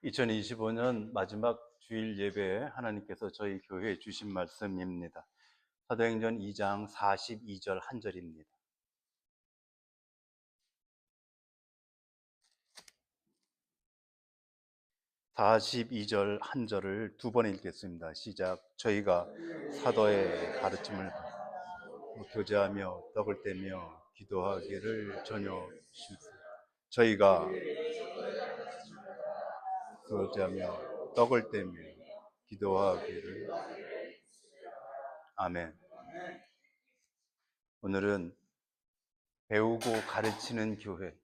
2025년 마지막 주일 예배에 하나님께서 저희 교회에 주신 말씀입니다. 사도행전 2장 42절 한 절입니다. 42절 한 절을 두 번 읽겠습니다. 시작. 저희가 사도의 가르침을 교제하며 떡을 떼며 기도하기를 전혀 싫습니다. 저희가 교제하며 떡을 떼며 기도하기를. 아멘. 오늘은 배우고 가르치는 교회,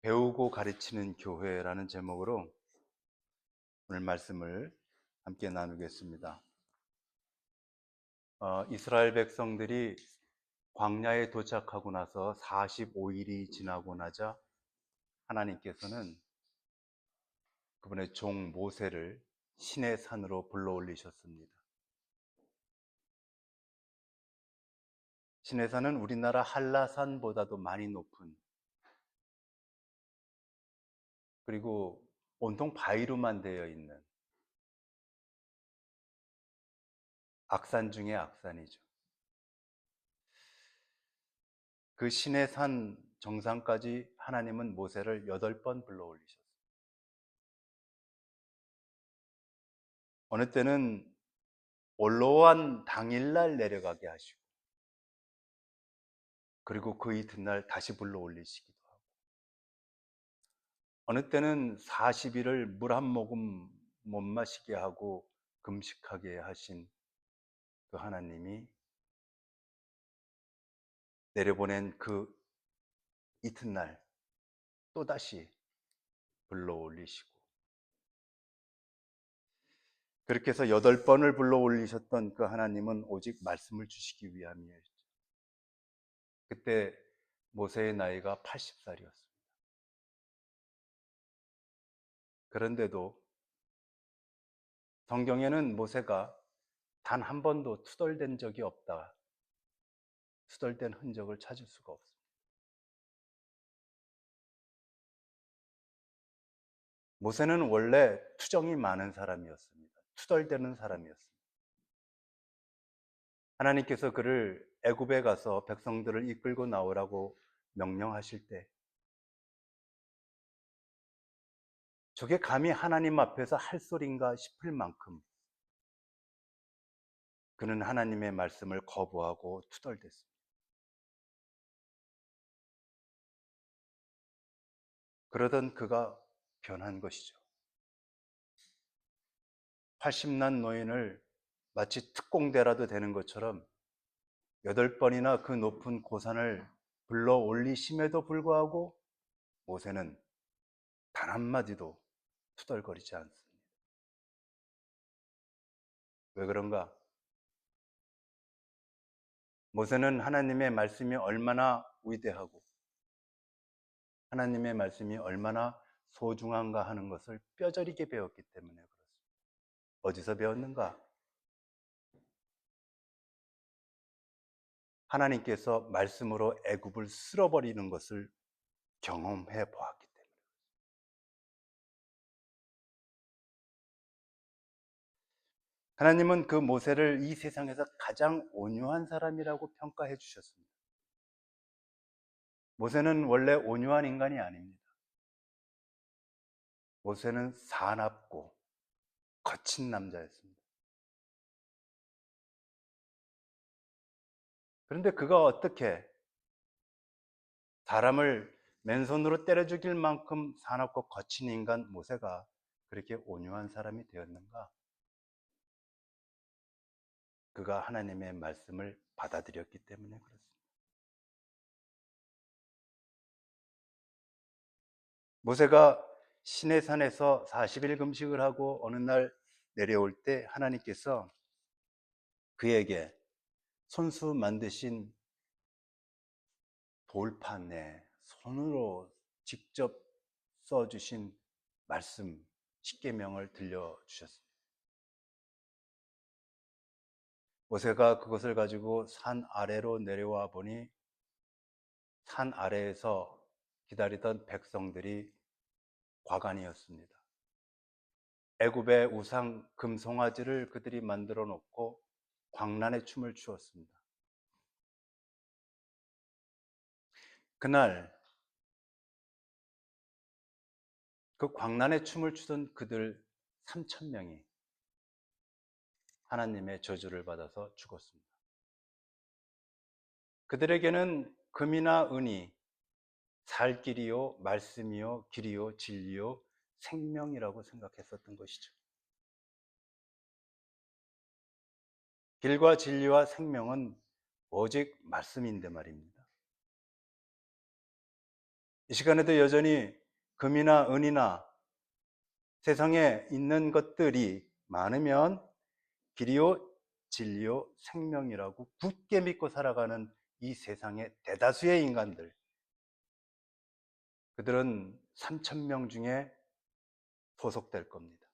배우고 가르치는 교회라는 제목으로 오늘 말씀을 함께 나누겠습니다. 이스라엘 백성들이 광야에 도착하고 나서 45일이 지나고 나자 하나님께서는 그분의 종 모세를 시내 산으로 불러올리셨습니다. 시내 산은 우리나라 한라산보다도 많이 높은, 그리고 온통 바위로만 되어 있는 악산 중의 악산이죠. 그 시내 산 정상까지 하나님은 모세를 8번 불러올리셨어요. 어느 때는 올라온 당일날 내려가게 하시고, 그리고 그 이튿날 다시 불러올리시기도 하고, 어느 때는 40일을 물 한 모금 못 마시게 하고 금식하게 하신 그 하나님이 내려보낸 그 이튿날 또다시 불러올리시고, 그렇게 해서 8번을 불러올리셨던 그 하나님은 오직 말씀을 주시기 위함이었죠. 그때 모세의 나이가 80살이었습니다. 그런데도 성경에는 모세가 단 한 번도 투덜댄 적이 없다, 투덜댄 흔적을 찾을 수가 없습니다. 모세는 원래 투정이 많은 사람이었습니다. 투덜대는 사람이었습니다. 하나님께서 그를 애굽에 가서 백성들을 이끌고 나오라고 명령하실 때, 저게 감히 하나님 앞에서 할 소린가 싶을 만큼 그는 하나님의 말씀을 거부하고 투덜댔습니다. 그러던 그가 변한 것이죠. 80난 노인을 마치 특공대라도 되는 것처럼 8번이나 그 높은 고산을 불러 올리심에도 불구하고 모세는 단 한마디도 투덜거리지 않습니다. 왜 그런가? 모세는 하나님의 말씀이 얼마나 위대하고 하나님의 말씀이 얼마나 소중한가 하는 것을 뼈저리게 배웠기 때문에 그렇습니다. 어디서 배웠는가? 하나님께서 말씀으로 애굽을 쓸어버리는 것을 경험해 보았기 때문에. 하나님은 그 모세를 이 세상에서 가장 온유한 사람이라고 평가해 주셨습니다. 모세는 원래 온유한 인간이 아닙니다. 모세는 사납고 거친 남자였습니다. 그런데 그가 어떻게 사람을 맨손으로 때려 죽일 만큼 사납고 거친 인간 모세가 그렇게 온유한 사람이 되었는가? 그가 하나님의 말씀을 받아들였기 때문에 그렇습니다. 모세가 시내산에서 40일 금식을 하고 어느 날 내려올 때 하나님께서 그에게 손수 만드신 돌판에 손으로 직접 써주신 말씀, 십계명을 들려주셨습니다. 모세가 그것을 가지고 산 아래로 내려와 보니 산 아래에서 기다리던 백성들이 과간이었습니다. 애굽의 우상 금송아지를 그들이 만들어 놓고 광란의 춤을 추었습니다. 그날 그 광란의 춤을 추던 그들 3천 명이 하나님의 저주를 받아서 죽었습니다. 그들에게는 금이나 은이 살 길이요 말씀이요 길이요 진리요 생명이라고 생각했었던 것이죠. 길과 진리와 생명은 오직 말씀인데 말입니다. 이 시간에도 여전히 금이나 은이나 세상에 있는 것들이 많으면 길이요 진리요 생명이라고 굳게 믿고 살아가는 이 세상의 대다수의 인간들, 그들은 3천 명 중에 소속될 겁니다.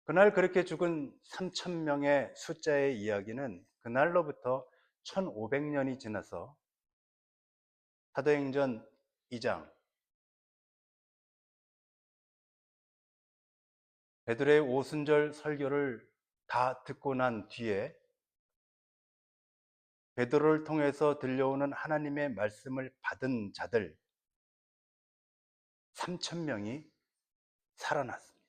그날 그렇게 죽은 3천 명의 숫자의 이야기는 그날로부터 1500년이 지나서 사도행전 2장 베드로의 오순절 설교를 다 듣고 난 뒤에 베드로를 통해서 들려오는 하나님의 말씀을 받은 자들 3천 명이 살아났습니다.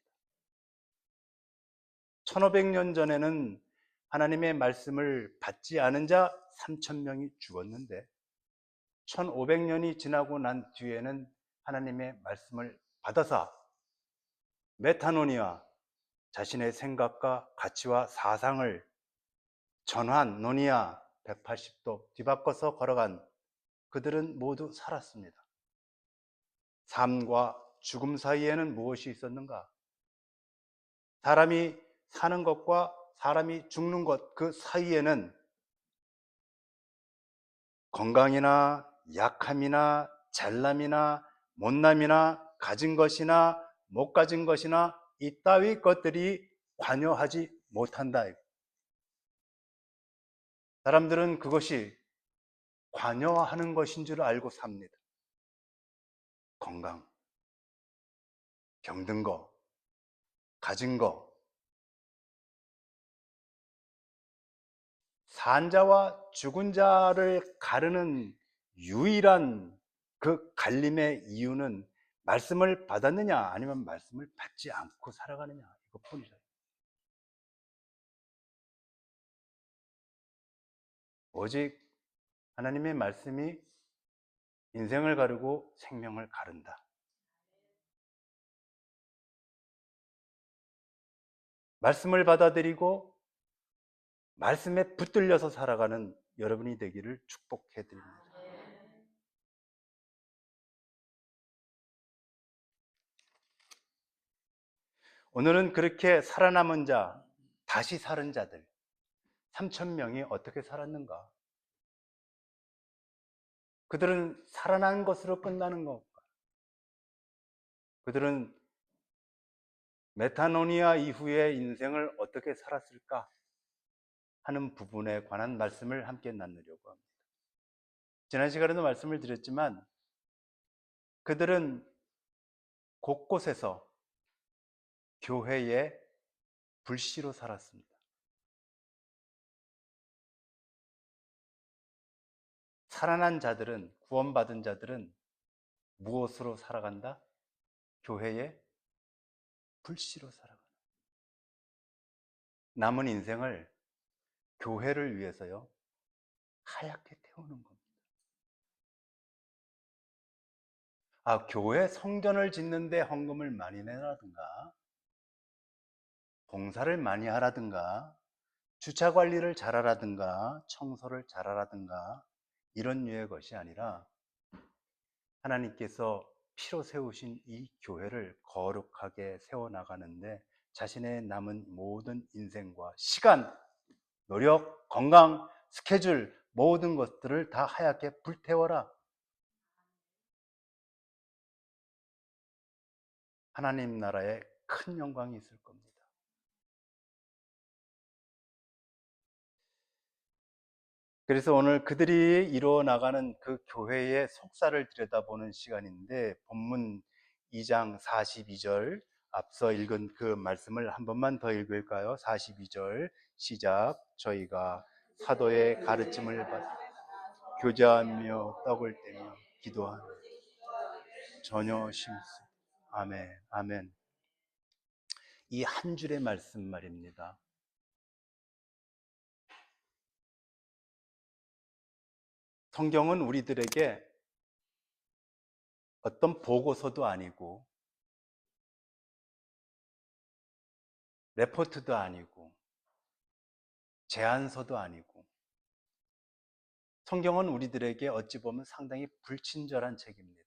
1500년 전에는 하나님의 말씀을 받지 않은 자 3천 명이 죽었는데 1500년이 지나고 난 뒤에는 하나님의 말씀을 받아서 메타노니아, 자신의 생각과 가치와 사상을 전환, 노니아 180도 뒤바꿔서 걸어간 그들은 모두 살았습니다. 삶과 죽음 사이에는 무엇이 있었는가? 사람이 사는 것과 사람이 죽는 것 그 사이에는 건강이나 약함이나 잘남이나 못남이나 가진 것이나 못 가진 것이나 이따위 것들이 관여하지 못한다. 사람들은 그것이 관여하는 것인 줄 알고 삽니다. 건강, 병든 거, 가진 거. 산 자와 죽은 자를 가르는 유일한 그 갈림의 이유는 말씀을 받았느냐 아니면 말씀을 받지 않고 살아가느냐 이것뿐이죠. 오직 하나님의 말씀이 인생을 가르고 생명을 가른다. 말씀을 받아들이고 말씀에 붙들려서 살아가는 여러분이 되기를 축복해 드립니다. 오늘은 그렇게 살아남은 자, 다시 살은 자들 3천 명이 어떻게 살았는가? 그들은 살아난 것으로 끝나는 건가? 그들은 메타노니아 이후의 인생을 어떻게 살았을까 하는 부분에 관한 말씀을 함께 나누려고 합니다. 지난 시간에도 말씀을 드렸지만 그들은 곳곳에서 교회의 불씨로 살았습니다. 살아난 자들은, 구원받은 자들은 무엇으로 살아간다? 교회의 불씨로 살아간다. 남은 인생을 교회를 위해서요 하얗게 태우는 겁니다. 교회 성전을 짓는데 헌금을 많이 내라든가 봉사를 많이 하라든가 주차 관리를 잘하라든가 청소를 잘하라든가 이런 류의 것이 아니라 하나님께서 피로 세우신 이 교회를 거룩하게 세워나가는데 자신의 남은 모든 인생과 시간, 노력, 건강, 스케줄 모든 것들을 다 하얗게 불태워라. 하나님 나라에 큰 영광이 있을 겁니다. 그래서 오늘 그들이 이루어 나가는 그 교회의 속사를 들여다보는 시간인데 본문 2장 42절 앞서 읽은 그 말씀을 한 번만 더 읽을까요? 42절 시작. 저희가 사도의 가르침을 받 교제하며 떡을 떼며 기도하며 전혀 심수. 아멘, 아멘. 이 한 줄의 말씀 말입니다. 성경은 우리들에게 어떤 보고서도 아니고 레포트도 아니고 제안서도 아니고 성경은 우리들에게 어찌 보면 상당히 불친절한 책입니다.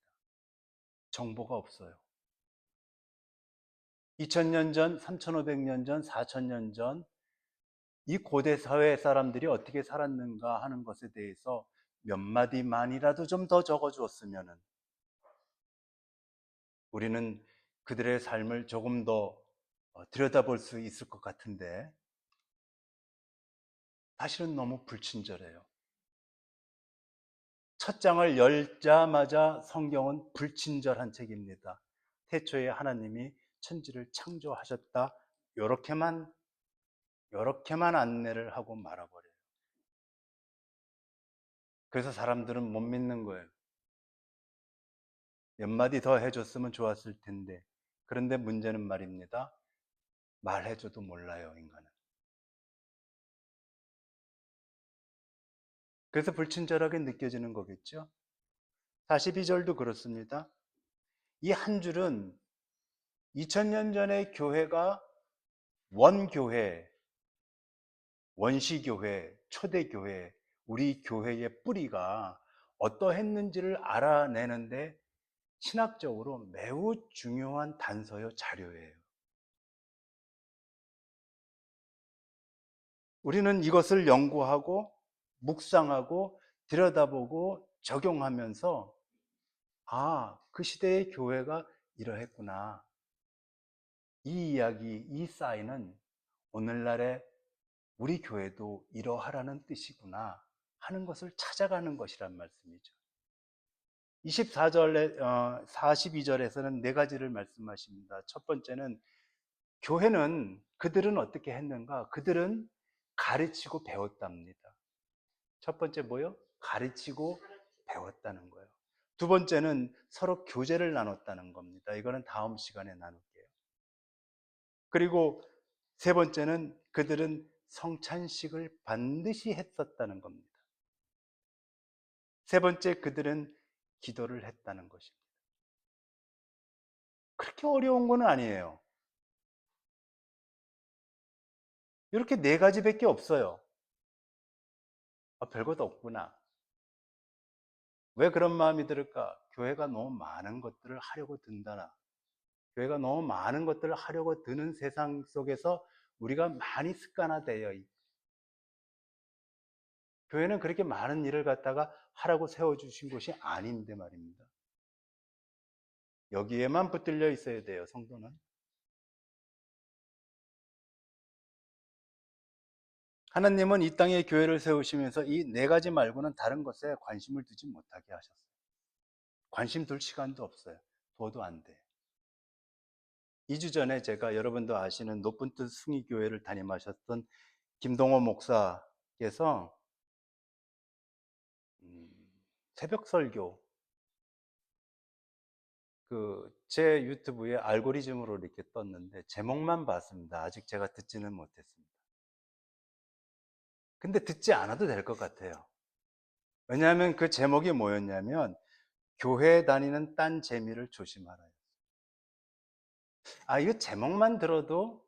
정보가 없어요. 2000년 전, 3500년 전, 4000년 전 이 고대 사회 사람들이 어떻게 살았는가 하는 것에 대해서 몇 마디만이라도 좀 더 적어주었으면 우리는 그들의 삶을 조금 더 들여다볼 수 있을 것 같은데 사실은 너무 불친절해요. 첫 장을 열자마자 성경은 불친절한 책입니다. 태초에 하나님이 천지를 창조하셨다. 요렇게만 안내를 하고 말아버려요. 그래서 사람들은 못 믿는 거예요. 몇 마디 더 해줬으면 좋았을 텐데. 그런데 문제는 말입니다. 말해줘도 몰라요, 인간은. 그래서 불친절하게 느껴지는 거겠죠. 42절도 그렇습니다. 이 한 줄은 2000년 전의 교회가 원교회, 원시교회, 초대교회, 우리 교회의 뿌리가 어떠했는지를 알아내는데 신학적으로 매우 중요한 단서요, 자료예요. 우리는 이것을 연구하고 묵상하고 들여다보고 적용하면서 그 시대의 교회가 이러했구나. 이 이야기, 이 사인은 오늘날의 우리 교회도 이러하라는 뜻이구나 하는 것을 찾아가는 것이란 말씀이죠. 24절에 42절에서는 네 가지를 말씀하십니다. 첫 번째는 교회는 그들은 어떻게 했는가? 그들은 가르치고 배웠답니다. 첫 번째 뭐요? 가르치고 배웠다는 거예요. 두 번째는 서로 교제를 나눴다는 겁니다. 이거는 다음 시간에 나눌게요. 그리고 세 번째는 그들은 성찬식을 반드시 했었다는 겁니다. 세 번째, 그들은 기도를 했다는 것입니다. 그렇게 어려운 건 아니에요. 이렇게 네 가지밖에 없어요. 별것도 없구나. 왜 그런 마음이 들을까? 교회가 너무 많은 것들을 하려고 든다나. 교회가 너무 많은 것들을 하려고 드는 세상 속에서 우리가 많이 습관화되어 있고, 교회는 그렇게 많은 일을 갖다가 하라고 세워주신 곳이 아닌데 말입니다. 여기에만 붙들려 있어야 돼요, 성도는. 하나님은 이 땅에 교회를 세우시면서 이 네 가지 말고는 다른 것에 관심을 두지 못하게 하셨어요. 관심 둘 시간도 없어요. 둬도 안 돼요. 2주 전에 제가 여러분도 아시는 높은 뜻 승희교회를 담임하셨던 김동호 목사께서 새벽 설교 제 유튜브에 알고리즘으로 이렇게 떴는데 제목만 봤습니다. 아직 제가 듣지는 못했습니다. 근데 듣지 않아도 될 것 같아요. 왜냐하면 그 제목이 뭐였냐면 교회 다니는 딴 재미를 조심하라. 이거 제목만 들어도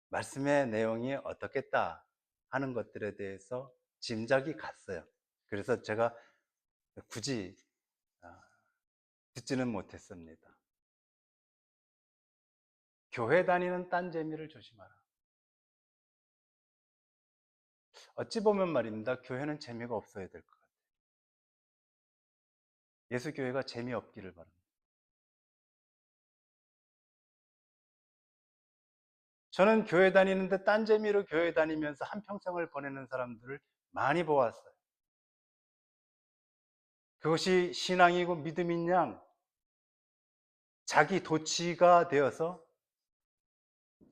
말씀의 내용이 어떻겠다 하는 것들에 대해서 짐작이 갔어요. 그래서 제가 굳이 아, 듣지는 못했습니다. 교회 다니는 딴 재미를 조심하라. 어찌 보면 말입니다. 교회는 재미가 없어야 될 것 같아요. 예수교회가 재미없기를 바랍니다. 저는 교회 다니는데 딴 재미로 교회 다니면서 한평생을 보내는 사람들을 많이 보았어요. 그것이 신앙이고 믿음인 양 자기 도취가 되어서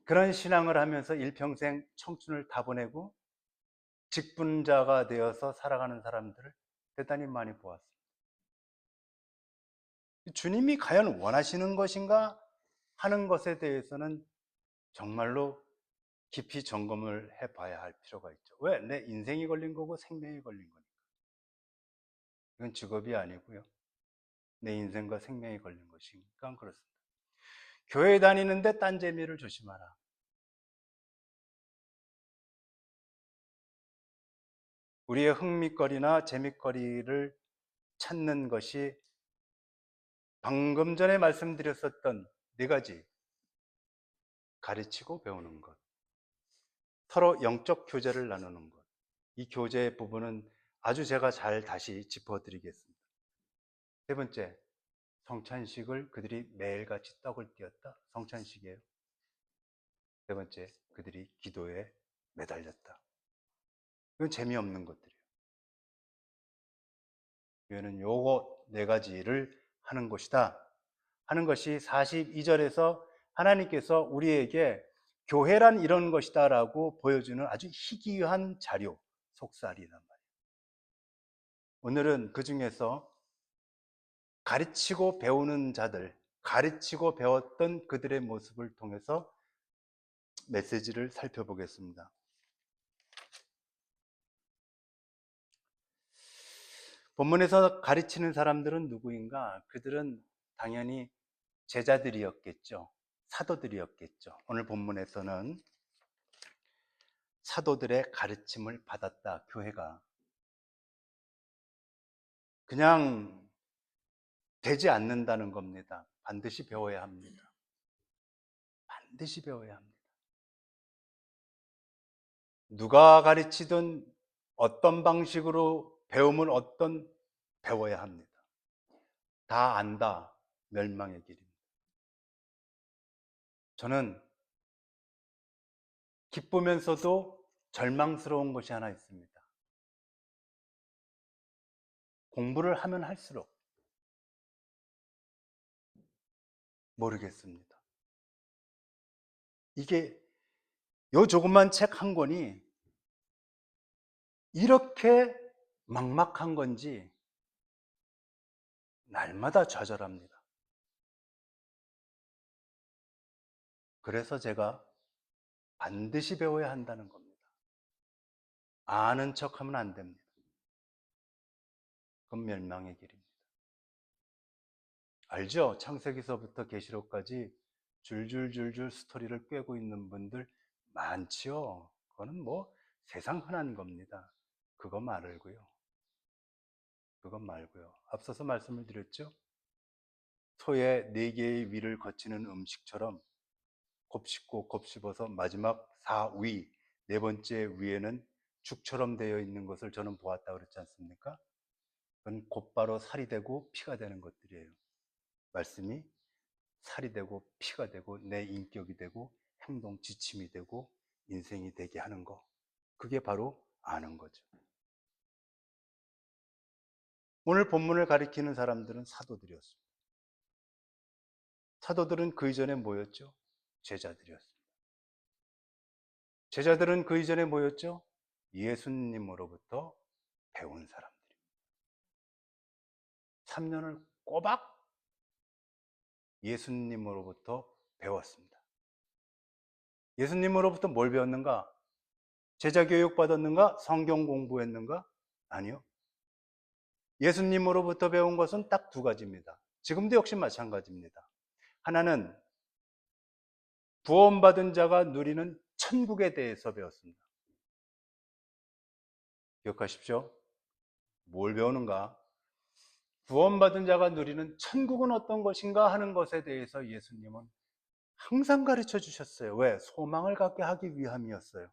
그런 신앙을 하면서 일평생 청춘을 다 보내고 직분자가 되어서 살아가는 사람들을 대단히 많이 보았습니다. 주님이 과연 원하시는 것인가 하는 것에 대해서는 정말로 깊이 점검을 해봐야 할 필요가 있죠. 왜? 내 인생이 걸린 거고 생명이 걸린 거니까. 이건 직업이 아니고요. 내 인생과 생명이 걸린 것이니까 그렇습니다. 교회 다니는데 딴재미를 조심하라. 우리의 흥미거리나 재미거리를 찾는 것이 방금 전에 말씀드렸었던 네 가지: 가르치고 배우는 것, 서로 영적 교제를 나누는 것. 이 교제의 부분은 아주 제가 잘 다시 짚어드리겠습니다. 세 번째, 성찬식을 그들이 매일같이 떡을 띄었다. 성찬식이에요. 세 번째, 그들이 기도에 매달렸다. 이건 재미없는 것들이에요. 교회는 요거 네 가지를 하는 것이다 하는 것이 42절에서 하나님께서 우리에게 교회란 이런 것이다 라고 보여주는 아주 희귀한 자료, 속살이란 말이에요. 오늘은 그 중에서 가르치고 배우는 자들, 가르치고 배웠던 그들의 모습을 통해서 메시지를 살펴보겠습니다. 본문에서 가르치는 사람들은 누구인가? 그들은 당연히 제자들이었겠죠. 사도들이었겠죠. 오늘 본문에서는 사도들의 가르침을 받았다, 교회가. 그냥 되지 않는다는 겁니다. 반드시 배워야 합니다. 반드시 배워야 합니다. 누가 가르치든 어떤 방식으로 배움을 배워야 합니다. 다 안다, 멸망의 길입니다. 저는 기쁘면서도 절망스러운 것이 하나 있습니다. 공부를 하면 할수록 모르겠습니다. 이게 요 조그만 책 한 권이 이렇게 막막한 건지 날마다 좌절합니다. 그래서 제가 반드시 배워야 한다는 겁니다. 아는 척하면 안 됩니다. 그건 멸망의 길입니다. 알죠? 창세기서부터 계시록까지 줄줄줄줄 스토리를 꿰고 있는 분들 많지요. 그거는 뭐 세상 흔한 겁니다. 그거 말고요. 그것 말고요. 앞서서 말씀을 드렸죠? 소의 4개의 위를 거치는 음식처럼 곱씹고 곱씹어서 마지막 4위, 네 번째 위에는 죽처럼 되어 있는 것을 저는 보았다고 그랬지 않습니까? 그건 곧바로 살이 되고 피가 되는 것들이에요. 말씀이 살이 되고 피가 되고 내 인격이 되고 행동 지침이 되고 인생이 되게 하는 거. 그게 바로 아는 거죠. 오늘 본문을 가리키는 사람들은 사도들이었습니다. 사도들은 그 이전에 뭐였죠? 제자들이었습니다. 제자들은 그 이전에 뭐였죠? 예수님으로부터 배운 사람들입니다. 3년을 꼬박 예수님으로부터 배웠습니다. 예수님으로부터 뭘 배웠는가? 제자 교육 받았는가? 성경 공부했는가? 아니요. 예수님으로부터 배운 것은 딱 2가지입니다. 지금도 역시 마찬가지입니다. 하나는 구원받은 자가 누리는 천국에 대해서 배웠습니다. 기억하십시오. 뭘 배우는가? 구원받은 자가 누리는 천국은 어떤 것인가 하는 것에 대해서 예수님은 항상 가르쳐 주셨어요. 왜? 소망을 갖게 하기 위함이었어요.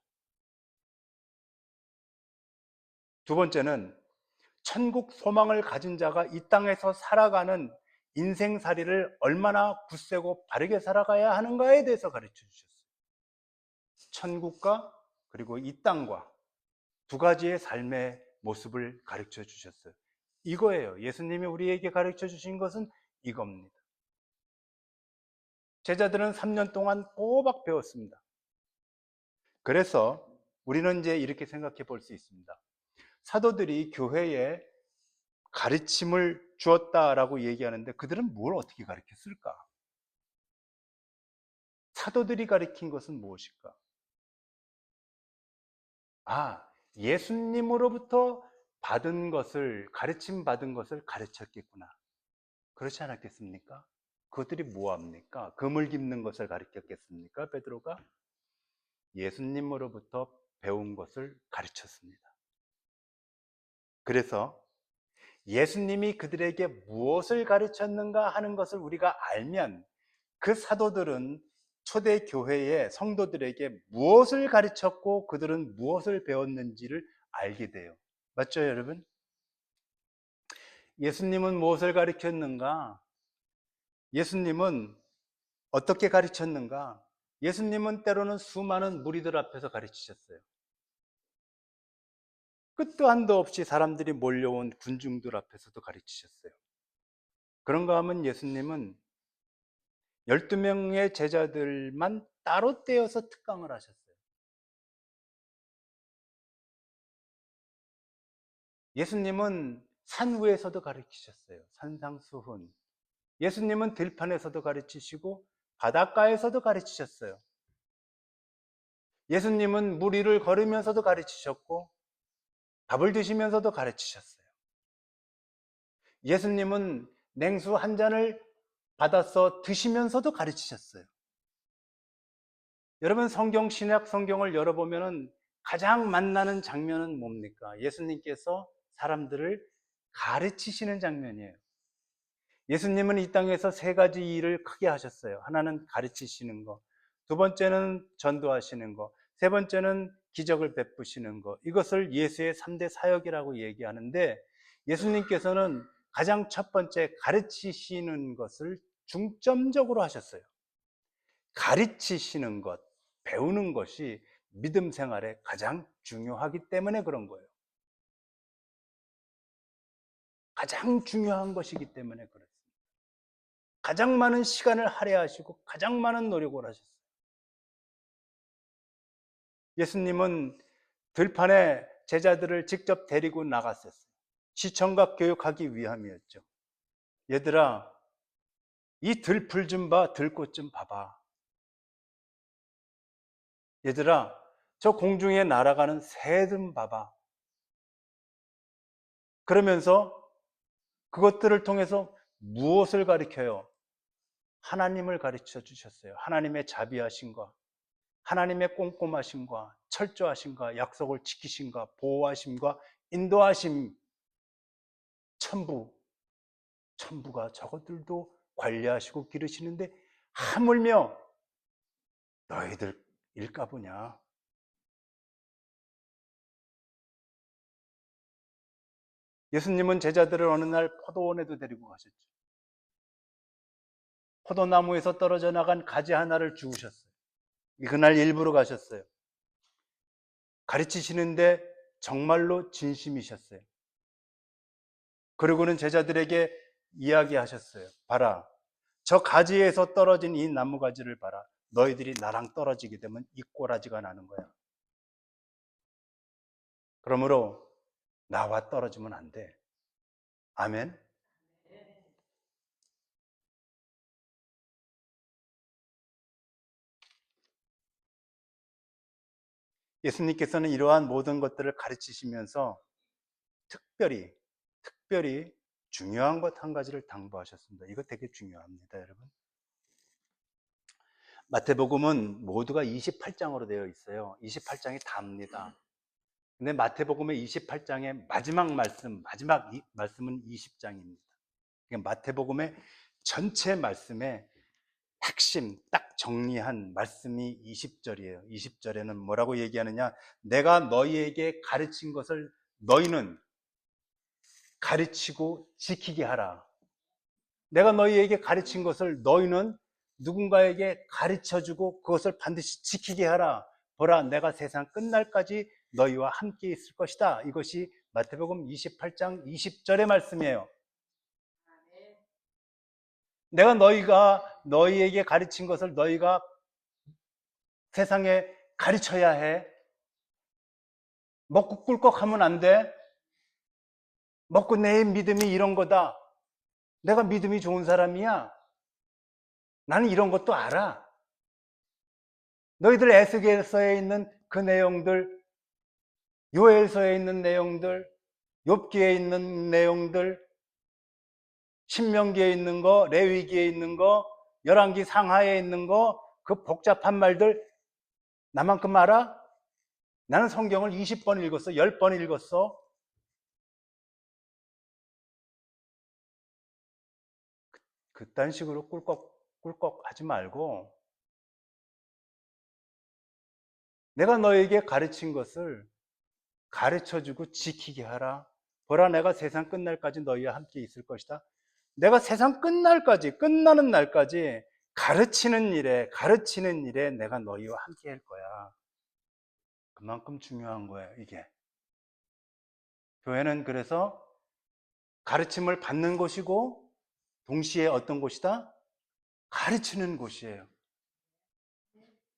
두 번째는 천국 소망을 가진 자가 이 땅에서 살아가는 인생살이를 얼마나 굳세고 바르게 살아가야 하는가에 대해서 가르쳐 주셨어요. 천국과 그리고 이 땅과 2가지의 삶의 모습을 가르쳐 주셨어요. 이거예요. 예수님이 우리에게 가르쳐 주신 것은 이겁니다. 제자들은 3년 동안 꼬박 배웠습니다. 그래서 우리는 이제 이렇게 생각해 볼 수 있습니다. 사도들이 교회에 가르침을 주었다라고 얘기하는데 그들은 뭘 어떻게 가르쳤을까? 사도들이 가르친 것은 무엇일까? 예수님으로부터 받은 것을, 가르침 받은 것을 가르쳤겠구나. 그렇지 않았겠습니까? 그것들이 뭐합니까? 금을 깁는 것을 가르쳤겠습니까? 베드로가 예수님으로부터 배운 것을 가르쳤습니다. 그래서 예수님이 그들에게 무엇을 가르쳤는가 하는 것을 우리가 알면 그 사도들은 초대 교회의 성도들에게 무엇을 가르쳤고 그들은 무엇을 배웠는지를 알게 돼요. 맞죠, 여러분? 예수님은 무엇을 가르쳤는가? 예수님은 어떻게 가르쳤는가? 예수님은 때로는 수많은 무리들 앞에서 가르치셨어요. 끝도 한도 없이 사람들이 몰려온 군중들 앞에서도 가르치셨어요. 그런가 하면 예수님은 12명의 제자들만 따로 떼어서 특강을 하셨어요. 예수님은 산 위에서도 가르치셨어요. 산상수훈. 예수님은 들판에서도 가르치시고 바닷가에서도 가르치셨어요. 예수님은 물 위를 걸으면서도 가르치셨고 밥을 드시면서도 가르치셨어요. 예수님은 냉수 한 잔을 받아서 드시면서도 가르치셨어요. 여러분 신약 성경을 열어보면 가장 만나는 장면은 뭡니까? 예수님께서 사람들을 가르치시는 장면이에요. 예수님은 이 땅에서 세 가지 일을 크게 하셨어요. 하나는 가르치시는 거, 두 번째는 전도하시는 거, 세 번째는 기적을 베푸시는 거. 이것을 예수의 3대 사역이라고 얘기하는데 예수님께서는 가장 첫 번째 가르치시는 것을 중점적으로 하셨어요. 가르치시는 것, 배우는 것이 믿음 생활에 가장 중요하기 때문에 그런 거예요. 가장 중요한 것이기 때문에 그렇습니다. 가장 많은 시간을 할애하시고 가장 많은 노력을 하셨어요. 예수님은 들판에 제자들을 직접 데리고 나갔었어요. 시청각 교육하기 위함이었죠. 얘들아, 이 들풀 좀 봐, 들꽃 좀 봐봐. 얘들아, 저 공중에 날아가는 새 좀 봐봐. 그러면서 그것들을 통해서 무엇을 가르쳐요? 하나님을 가르쳐 주셨어요. 하나님의 자비하심과 하나님의 꼼꼼하심과 철저하심과 약속을 지키심과 보호하심과 인도하심. 천부가 저것들도 관리하시고 기르시는데 하물며 너희들 일까 보냐. 예수님은 제자들을 어느 날 포도원에도 데리고 가셨죠. 포도나무에서 떨어져 나간 가지 하나를 주우셨어요. 그날 일부러 가셨어요. 가르치시는데 정말로 진심이셨어요. 그리고는 제자들에게 이야기하셨어요. 봐라, 저 가지에서 떨어진 이 나무 가지를 봐라. 너희들이 나랑 떨어지게 되면 이 꼬라지가 나는 거야. 그러므로 나와 떨어지면 안 돼. 아멘. 예수님께서는 이러한 모든 것들을 가르치시면서 특별히 중요한 것 한 가지를 당부하셨습니다. 이거 되게 중요합니다, 여러분. 마태복음은 모두가 28장으로 되어 있어요. 28장이 답니다. 근데 마태복음의 28장의 마지막 말씀은 20장입니다. 그러니까 마태복음의 전체 말씀의 핵심 딱 정리한 말씀이 20절이에요. 20절에는 뭐라고 얘기하느냐? 내가 너희에게 가르친 것을 너희는 가르치고 지키게 하라. 내가 너희에게 가르친 것을 너희는 누군가에게 가르쳐주고 그것을 반드시 지키게 하라. 보라, 내가 세상 끝날까지 너희와 함께 있을 것이다. 이것이 마태복음 28장 20절의 말씀이에요. 내가 너희에게 가르친 것을 너희가 세상에 가르쳐야 해. 먹고 꿀꺽하면 안 돼. 먹고 내 믿음이 이런 거다. 내가 믿음이 좋은 사람이야. 나는 이런 것도 알아. 너희들 에스겔서에 있는 그 내용들, 요엘서에 있는 내용들, 욥기에 있는 내용들, 신명기에 있는 거, 레위기에 있는 거, 열왕기 상하에 있는 거, 그 복잡한 말들 나만큼 알아? 나는 성경을 20번 읽었어. 10번 읽었어. 그딴 식으로 꿀꺽 하지 말고 내가 너에게 가르친 것을 가르쳐주고 지키게 하라. 보라, 내가 세상 끝날까지 너희와 함께 있을 것이다. 내가 세상 끝나는 날까지 가르치는 일에 내가 너희와 함께 할 거야. 그만큼 중요한 거예요, 이게. 교회는 그래서 가르침을 받는 곳이고 동시에 어떤 곳이다? 가르치는 곳이에요.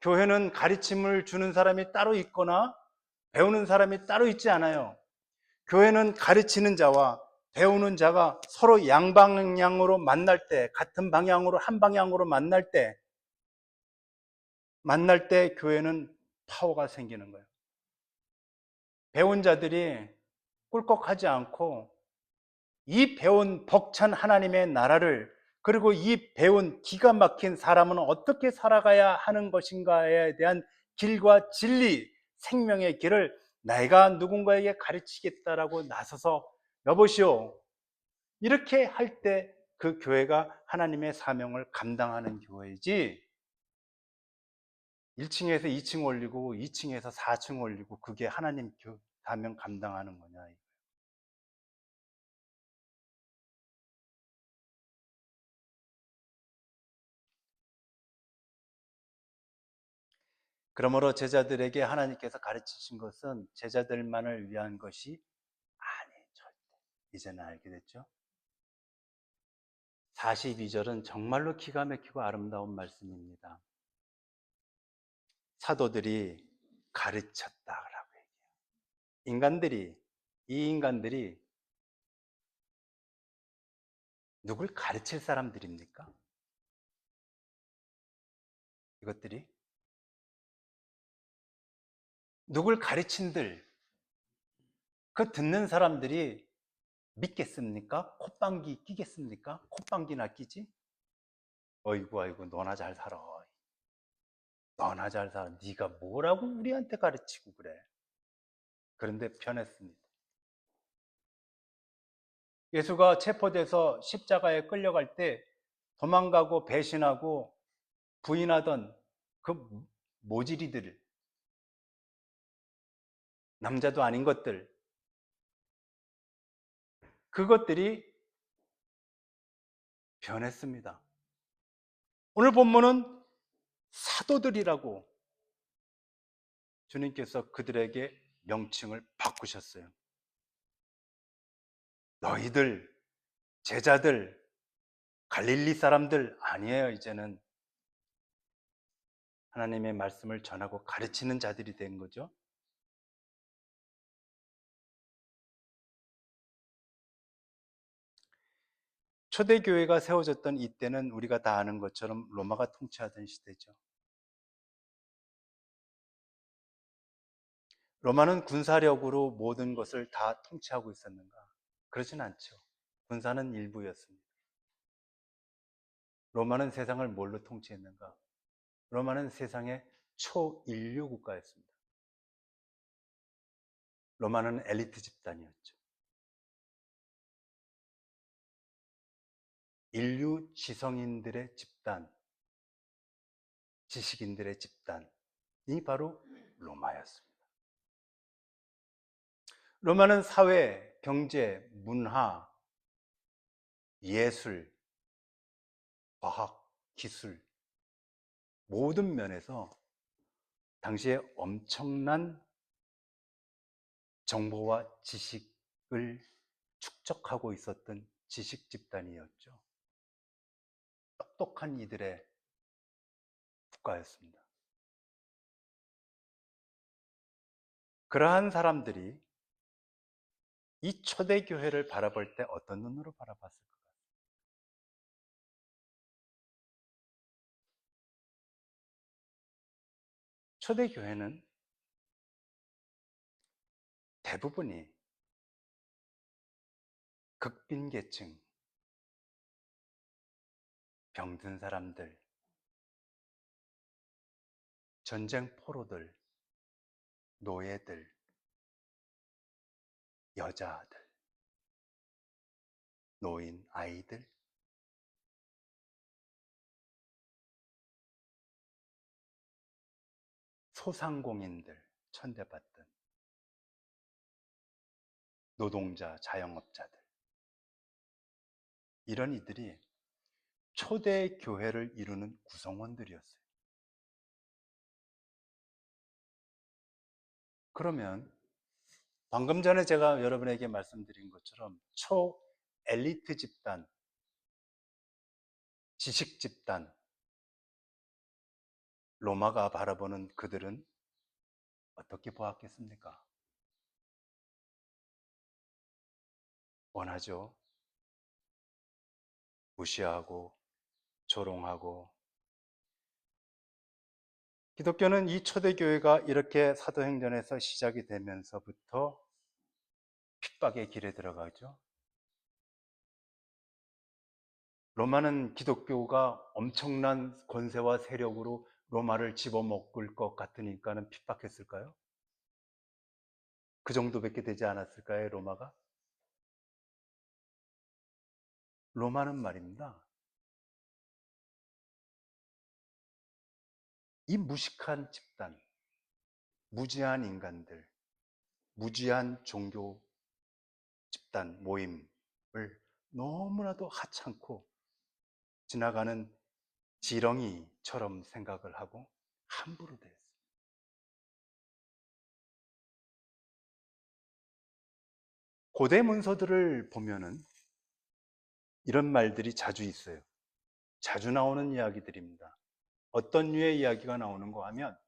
교회는 가르침을 주는 사람이 따로 있거나 배우는 사람이 따로 있지 않아요. 교회는 가르치는 자와 배우는 자가 서로 양방향으로 만날 때, 같은 방향으로 한 방향으로 만날 때 교회는 파워가 생기는 거예요. 배운 자들이 꿀꺽하지 않고 이 배운 벅찬 하나님의 나라를, 그리고 이 배운 기가 막힌 사람은 어떻게 살아가야 하는 것인가에 대한 길과 진리, 생명의 길을 내가 누군가에게 가르치겠다라고 나서서 여보시오, 이렇게 할 때 그 교회가 하나님의 사명을 감당하는 교회이지, 1층에서 2층 올리고 2층에서 4층 올리고 그게 하나님 사명 감당하는 거냐. 그러므로 제자들에게 하나님께서 가르치신 것은 제자들만을 위한 것이 아니에요. 절대. 이제는 알게 됐죠? 42절은 정말로 기가 막히고 아름다운 말씀입니다. 사도들이 가르쳤다라고 얘기해요. 이 인간들이 누굴 가르칠 사람들입니까? 이것들이 누굴 가르친들, 그 듣는 사람들이 믿겠습니까? 콧방귀 끼겠습니까? 콧방귀나 끼지? 어이구 아이고 너나 잘 살아. 너나 잘 살아. 네가 뭐라고 우리한테 가르치고 그래. 그런데 편했습니다. 예수가 체포돼서 십자가에 끌려갈 때 도망가고 배신하고 부인하던 그 모질이들, 남자도 아닌 것들, 그것들이 변했습니다. 오늘 본문은 사도들이라고 주님께서 그들에게 명칭을 바꾸셨어요. 너희들, 제자들, 갈릴리 사람들 아니에요. 이제는 하나님의 말씀을 전하고 가르치는 자들이 된 거죠. 초대교회가 세워졌던 이때는 우리가 다 아는 것처럼 로마가 통치하던 시대죠. 로마는 군사력으로 모든 것을 다 통치하고 있었는가? 그렇진 않죠. 군사는 일부였습니다. 로마는 세상을 뭘로 통치했는가? 로마는 세상의 초인류 국가였습니다. 로마는 엘리트 집단이었죠. 인류 지성인들의 집단, 지식인들의 집단이 바로 로마였습니다. 로마는 사회, 경제, 문화, 예술, 과학, 기술 모든 면에서 당시에 엄청난 정보와 지식 축적하고 있었던 지식 집단이었죠. 똑똑한 이들의 국가였습니다. 그러한 사람들이 이 초대교회를 바라볼 때 어떤 눈으로 바라봤을까? 초대교회는 대부분이 극빈계층, 병든 사람들, 전쟁 포로들, 노예들, 여자들, 노인, 아이들, 소상공인들, 천대받던 노동자, 자영업자들, 이런 이들이 초대교회를 이루는 구성원들이었어요. 그러면 방금 전에 제가 여러분에게 말씀드린 것처럼 초엘리트 집단, 지식 집단, 로마가 바라보는 그들은 어떻게 보았겠습니까? 원하죠. 무시하고 조롱하고. 기독교는 이 초대교회가 이렇게 사도행전에서 시작이 되면서부터 핍박의 길에 들어가죠. 로마는 기독교가 엄청난 권세와 세력으로 로마를 집어먹을 것 같으니까는 핍박했을까요? 그 정도밖에 되지 않았을까요, 로마가? 로마는 말입니다. 이 무식한 집단, 무지한 인간들, 무지한 종교 집단 모임을 너무나도 하찮고 지나가는 지렁이처럼 생각을 하고 함부로 대했어요. 고대 문서들을 보면은 이런 말들이 자주 있어요. 자주 나오는 이야기들입니다. 어떤 류의 이야기가 나오는가 하면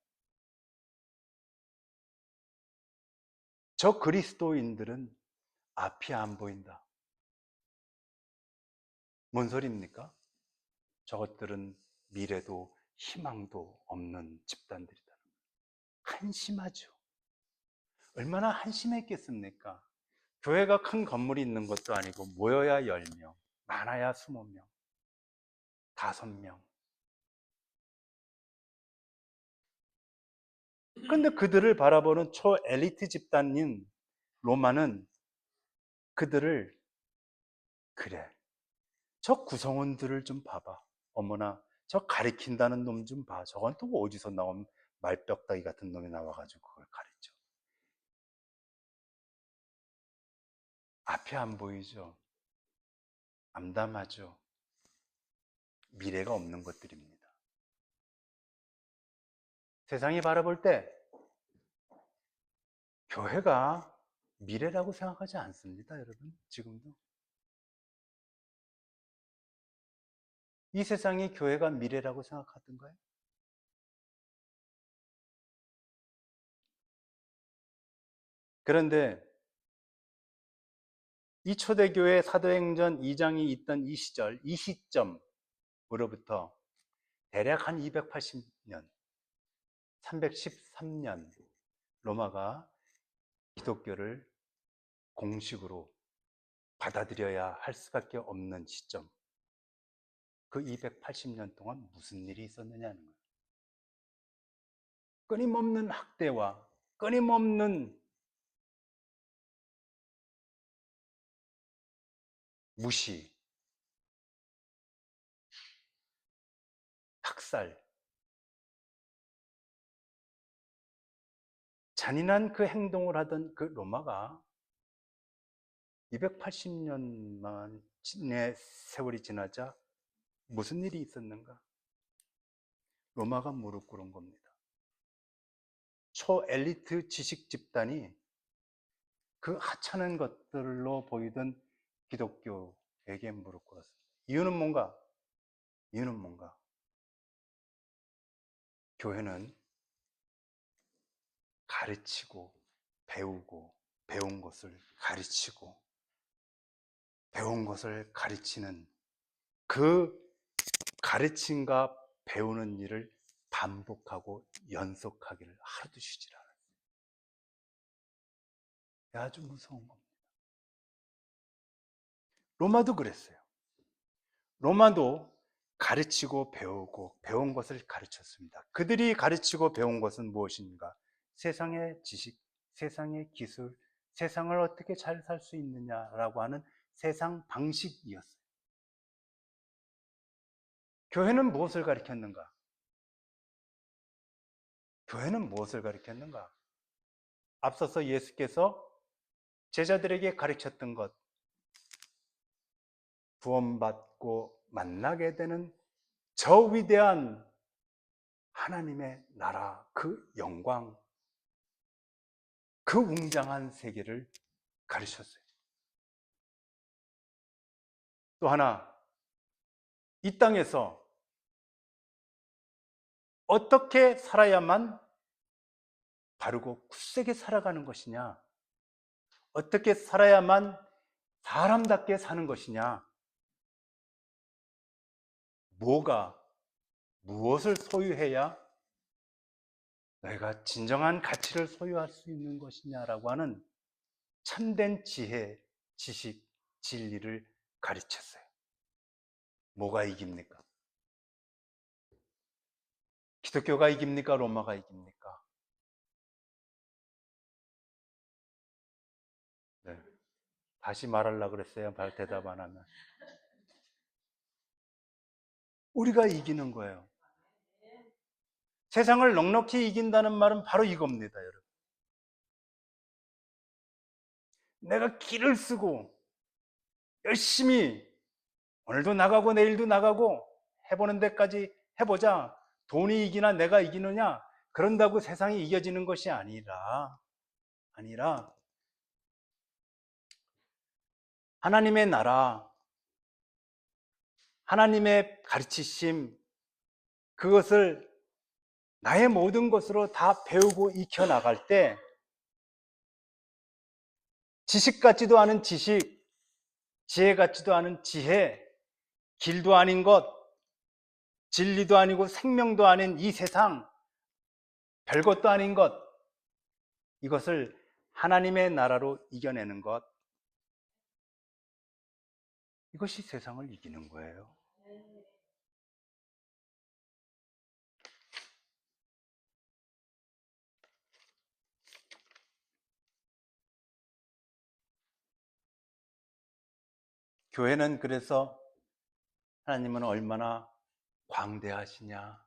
저 그리스도인들은 앞이 안 보인다. 뭔 소리입니까? 저것들은 미래도 희망도 없는 집단들이다. 한심하죠. 얼마나 한심했겠습니까? 교회가 큰 건물이 있는 것도 아니고 모여야 10명, 많아야 20명, 5명. 그런데 그들을 바라보는 초엘리트 집단인 로마는 그들을 그래, 저 구성원들을 좀 봐봐. 어머나, 저 가리킨다는 놈 좀 봐. 저건 또 어디서 나온 말벽다기 같은 놈이 나와가지고 그걸 가르쳐. 앞이 안 보이죠? 암담하죠? 미래가 없는 것들입니다. 세상이 바라볼 때 교회가 미래라고 생각하지 않습니다, 여러분. 지금도. 이 세상이 교회가 미래라고 생각하던가요? 그런데 이 초대교회 사도행전 2장이 있던 이 시절, 이 시점으로부터 대략 한 280년, 313년 로마가 기독교를 공식으로 받아들여야 할 수밖에 없는 시점. 그 280년 동안 무슨 일이 있었느냐는 거예요. 끊임없는 학대와 끊임없는 무시, 학살, 잔인한 그 행동을 하던 그 로마가 280년만의 세월이 지나자 무슨 일이 있었는가? 로마가 무릎 꿇은 겁니다. 초엘리트 지식 집단이 그 하찮은 것들로 보이던 기독교에게 무릎 꿇었습니다. 이유는 뭔가? 이유는 뭔가? 교회는 가르치고 배우고 배운 것을 가르치고 배운 것을 가르치는 그 가르침과 배우는 일을 반복하고 연속하기를 하루도 쉬질 않아요. 아주 무서운 겁니다. 로마도 그랬어요. 로마도 가르치고 배우고 배운 것을 가르쳤습니다. 그들이 가르치고 배운 것은 무엇인가? 세상의 지식, 세상의 기술, 세상을 어떻게 잘 살 수 있느냐라고 하는 세상 방식이었어요. 교회는 무엇을 가르쳤는가? 교회는 무엇을 가르쳤는가? 앞서서 예수께서 제자들에게 가르쳤던 것, 구원받고 만나게 되는 저 위대한 하나님의 나라, 그 영광, 그 웅장한 세계를 가르쳤어요. 또 하나, 이 땅에서 어떻게 살아야만 바르고 굳세게 살아가는 것이냐, 어떻게 살아야만 사람답게 사는 것이냐, 뭐가, 무엇을 소유해야 내가 진정한 가치를 소유할 수 있는 것이냐라고 하는 참된 지혜, 지식, 진리를 가르쳤어요. 뭐가 이깁니까? 기독교가 이깁니까? 로마가 이깁니까? 네. 다시 말하려고 그랬어요. 대답 안 하면. 우리가 이기는 거예요. 세상을 넉넉히 이긴다는 말은 바로 이겁니다, 여러분. 내가 기를 쓰고 열심히 오늘도 나가고 내일도 나가고 해보는 데까지 해보자. 돈이 이기나 내가 이기느냐? 그런다고 세상이 이겨지는 것이 아니라 하나님의 나라, 하나님의 가르치심, 그것을 나의 모든 것으로 다 배우고 익혀 나갈 때 지식 같지도 않은 지식, 지혜 같지도 않은 지혜, 길도 아닌 것, 진리도 아니고 생명도 아닌 이 세상, 별것도 아닌 것, 이것을 하나님의 나라로 이겨내는 것, 이것이 세상을 이기는 거예요. 교회는 그래서 하나님은 얼마나 광대하시냐,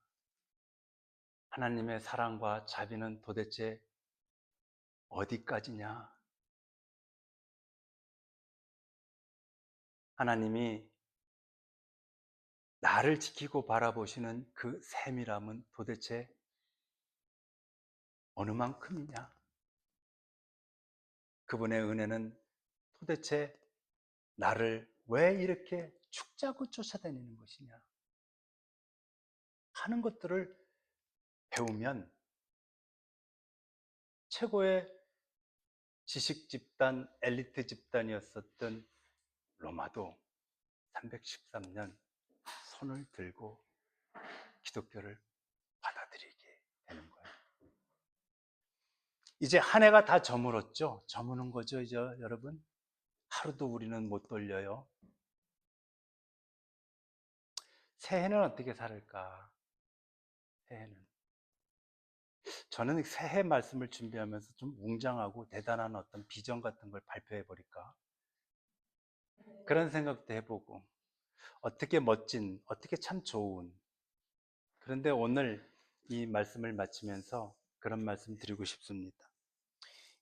하나님의 사랑과 자비는 도대체 어디까지냐, 하나님이 나를 지키고 바라보시는 그 세밀함은 도대체 어느 만큼이냐, 그분의 은혜는 도대체 나를 왜 이렇게 축자고 쫓아다니는 것이냐 하는 것들을 배우면 최고의 지식 집단, 엘리트 집단이었었던 로마도 313년 손을 들고 기독교를 받아들이게 되는 거예요. 이제 한 해가 다 저물었죠. 저무는 거죠, 이제 여러분. 하루도 우리는 못 돌려요. 새해는 어떻게 살을까? 새해는. 저는 새해 말씀을 준비하면서 좀 웅장하고 대단한 어떤 비전 같은 걸 발표해 버릴까? 그런 생각도 해보고, 어떻게 멋진, 어떻게 참 좋은. 그런데 오늘 이 말씀을 마치면서 그런 말씀 드리고 싶습니다.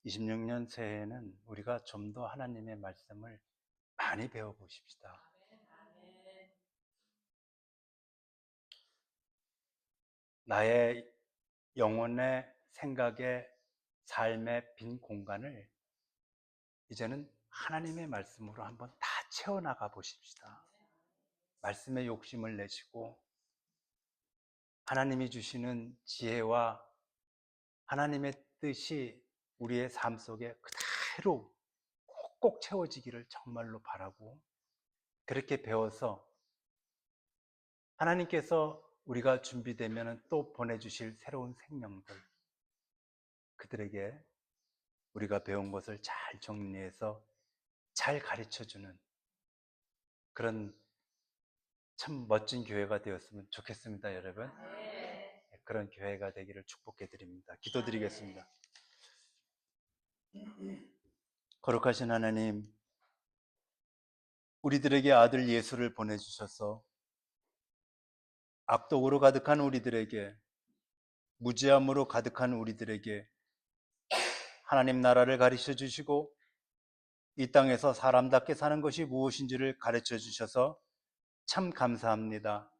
26년 새해에는 우리가 좀 더 하나님의 말씀을 많이 배워보십시다. 나의 영혼의 생각의 삶의 빈 공간을 이제는 하나님의 말씀으로 한번 다 채워나가 보십시다. 말씀에 욕심을 내시고 하나님이 주시는 지혜와 하나님의 뜻이 우리의 삶 속에 그대로 꼭꼭 채워지기를 정말로 바라고, 그렇게 배워서 하나님께서 우리가 준비되면 또 보내주실 새로운 생명들, 그들에게 우리가 배운 것을 잘 정리해서 잘 가르쳐주는 그런 참 멋진 교회가 되었으면 좋겠습니다, 여러분. 그런 교회가 되기를 축복해 드립니다. 기도드리겠습니다. 거룩하신 하나님, 우리들에게 아들 예수를 보내주셔서 악독으로 가득한 우리들에게, 무지함으로 가득한 우리들에게 하나님 나라를 가르쳐 주시고 이 땅에서 사람답게 사는 것이 무엇인지를 가르쳐 주셔서 참 감사합니다.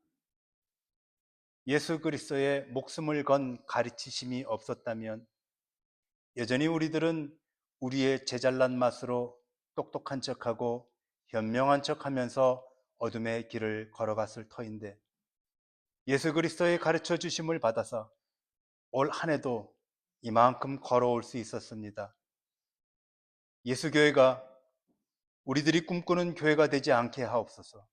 예수 그리스도의 목숨을 건 가르치심이 없었다면 여전히 우리들은 우리의 제잘난 맛으로 똑똑한 척하고 현명한 척하면서 어둠의 길을 걸어갔을 터인데, 예수 그리스도의 가르쳐 주심을 받아서 올 한 해도 이만큼 걸어올 수 있었습니다. 예수교회가 우리들이 꿈꾸는 교회가 되지 않게 하옵소서.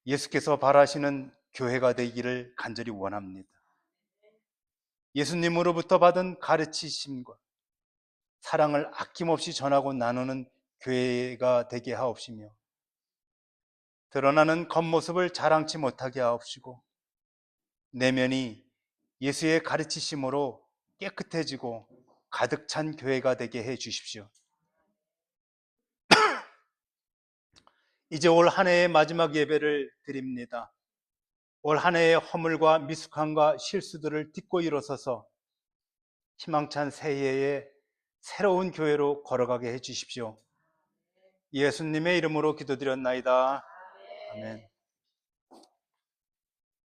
예수께서 바라시는 교회가 되기를 간절히 원합니다. 예수님으로부터 받은 가르치심과 사랑을 아낌없이 전하고 나누는 교회가 되게 하옵시며, 드러나는 겉모습을 자랑치 못하게 하옵시고 내면이 예수의 가르치심으로 깨끗해지고 가득 찬 교회가 되게 해 주십시오. 이제 올 한 해의 마지막 예배를 드립니다. 올 한 해의 허물과 미숙함과 실수들을 딛고 일어서서 희망찬 새해에 새로운 교회로 걸어가게 해 주십시오. 예수님의 이름으로 기도드렸나이다. 아멘.